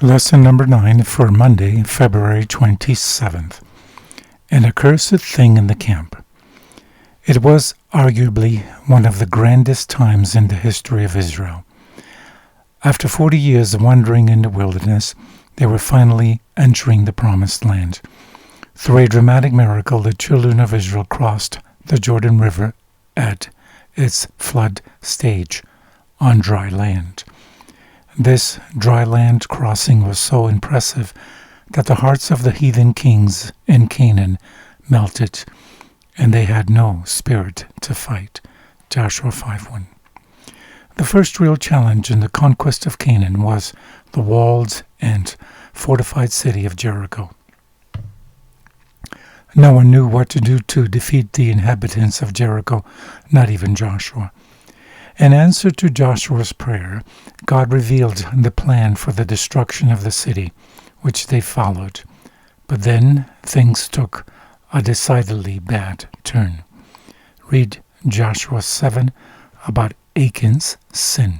Lesson number 9 for Monday, February 27th. An accursed thing in the camp. It was arguably one of the grandest times in the history of Israel. After 40 years of wandering in the wilderness, they were finally entering the Promised Land. Through a dramatic miracle, the children of Israel crossed the Jordan River at its flood stage on dry land. This dry land crossing was so impressive that the hearts of the heathen kings in Canaan melted, and they had no spirit to fight. Joshua 5:1. The first real challenge in the conquest of Canaan was the walled and fortified city of Jericho. No one knew what to do to defeat the inhabitants of Jericho, not even Joshua. In answer to Joshua's prayer, God revealed the plan for the destruction of the city, which they followed. But then things took a decidedly bad turn. Read Joshua 7 about Achan's sin.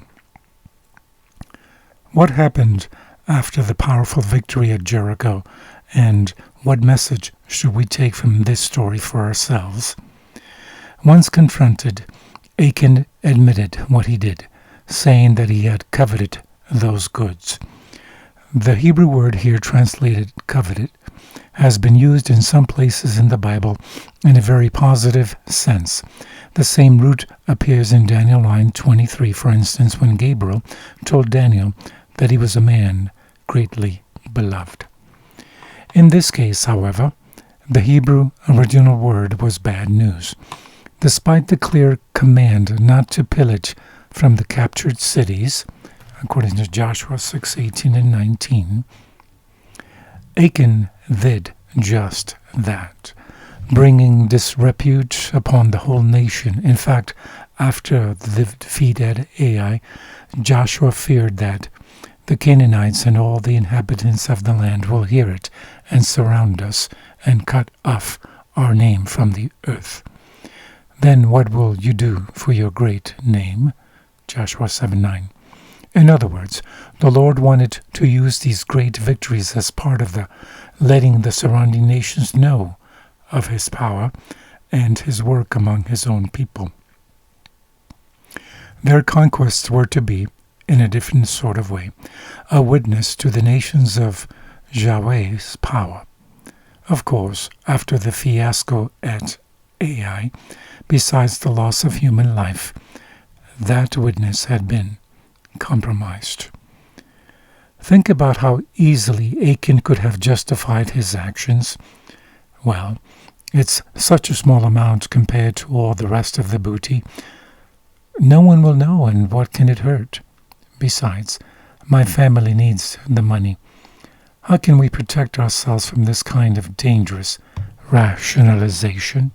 What happened after the powerful victory at Jericho, and what message should we take from this story for ourselves? Once confronted, Achan admitted what he did, saying that he had coveted those goods. The Hebrew word here translated coveted has been used in some places in the Bible in a very positive sense. The same root appears in Daniel 9:23, for instance, when Gabriel told Daniel that he was a man greatly beloved. In this case, however, the Hebrew original word was bad news. Despite the clear command not to pillage from the captured cities, according to Joshua 6:18 and 19, Achan did just that, bringing disrepute upon the whole nation. In fact, after the defeat at Ai, Joshua feared that the Canaanites and all the inhabitants of the land will hear it and surround us and cut off our name from the earth. Then what will you do for your great name? Joshua 7:9. In other words, the Lord wanted to use these great victories as part of the letting the surrounding nations know of his power and his work among his own people. Their conquests were to be, in a different sort of way, a witness to the nations of Yahweh's power. Of course, after the fiasco at Ai, besides the loss of human life, that witness had been compromised. Think about how easily Achan could have justified his actions. Well, it's such a small amount compared to all the rest of the booty. No one will know, and what can it hurt? Besides, my family needs the money. How can we protect ourselves from this kind of dangerous rationalization?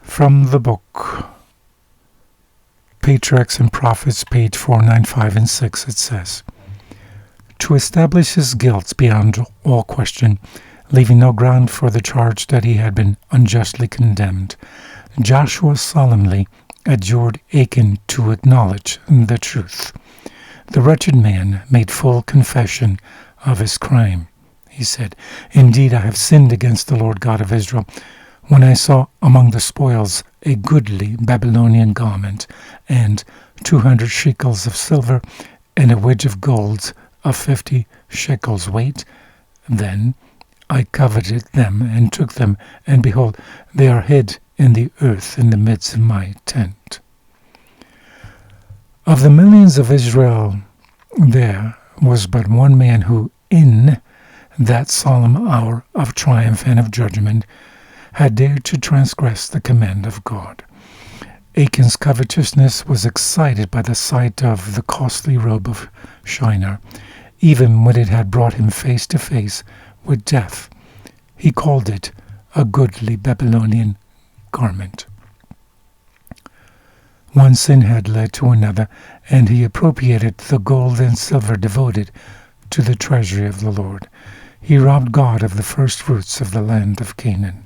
From the book Patriarchs and Prophets, page 495 and 6, it says, "To establish his guilt beyond all question, leaving no ground for the charge that he had been unjustly condemned, Joshua solemnly adjured Achan to acknowledge the truth. The wretched man made full confession of his crime. He said, 'Indeed, I have sinned against the Lord God of Israel, when I saw among the spoils a goodly Babylonian garment, and 200 shekels of silver, and a wedge of gold of 50 shekels weight. Then I coveted them, and took them, and behold, they are hid in the earth in the midst of my tent.'" Of the millions of Israel, there was but one man who, in that solemn hour of triumph and of judgment, had dared to transgress the command of God. Achan's covetousness was excited by the sight of the costly robe of Shinar, even when it had brought him face to face with death. He called it a goodly Babylonian garment. One sin had led to another, and he appropriated the gold and silver devoted to the treasury of the Lord. He robbed God of the first fruits of the land of Canaan.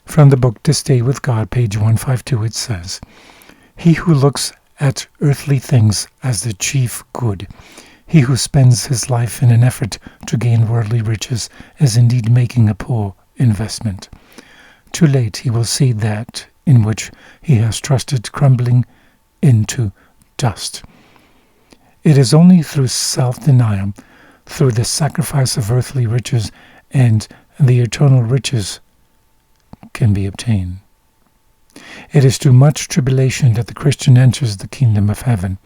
From the book To Stay with God, page 152, it says, "He who looks at earthly things as the chief good. He who spends his life in an effort to gain worldly riches is indeed making a poor investment. Too late he will see that in which he has trusted crumbling into dust. It is only through self-denial, through the sacrifice of earthly riches, and the eternal riches can be obtained. It is through much tribulation that the Christian enters the kingdom of heaven.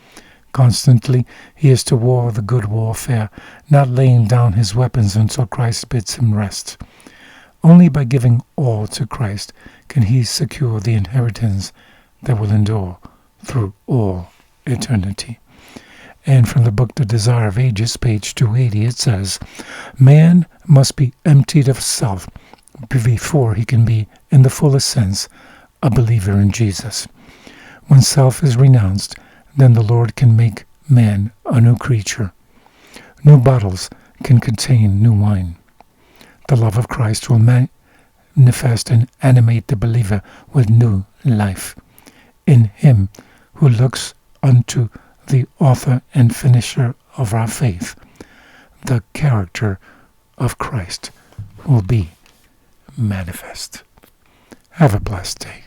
Constantly he is to war the good warfare, not laying down his weapons until Christ bids him rest. Only by giving all to Christ can he secure the inheritance that will endure through all eternity. And from the book The Desire of Ages, page 280, it says, "Man must be emptied of self before he can be, in the fullest sense, a believer in Jesus. When self is renounced, then the Lord can make man a new creature. New bottles can contain new wine. The love of Christ will manifest and animate the believer with new life. In him who looks unto the author and finisher of our faith, the character of Christ will be manifest." Have a blessed day.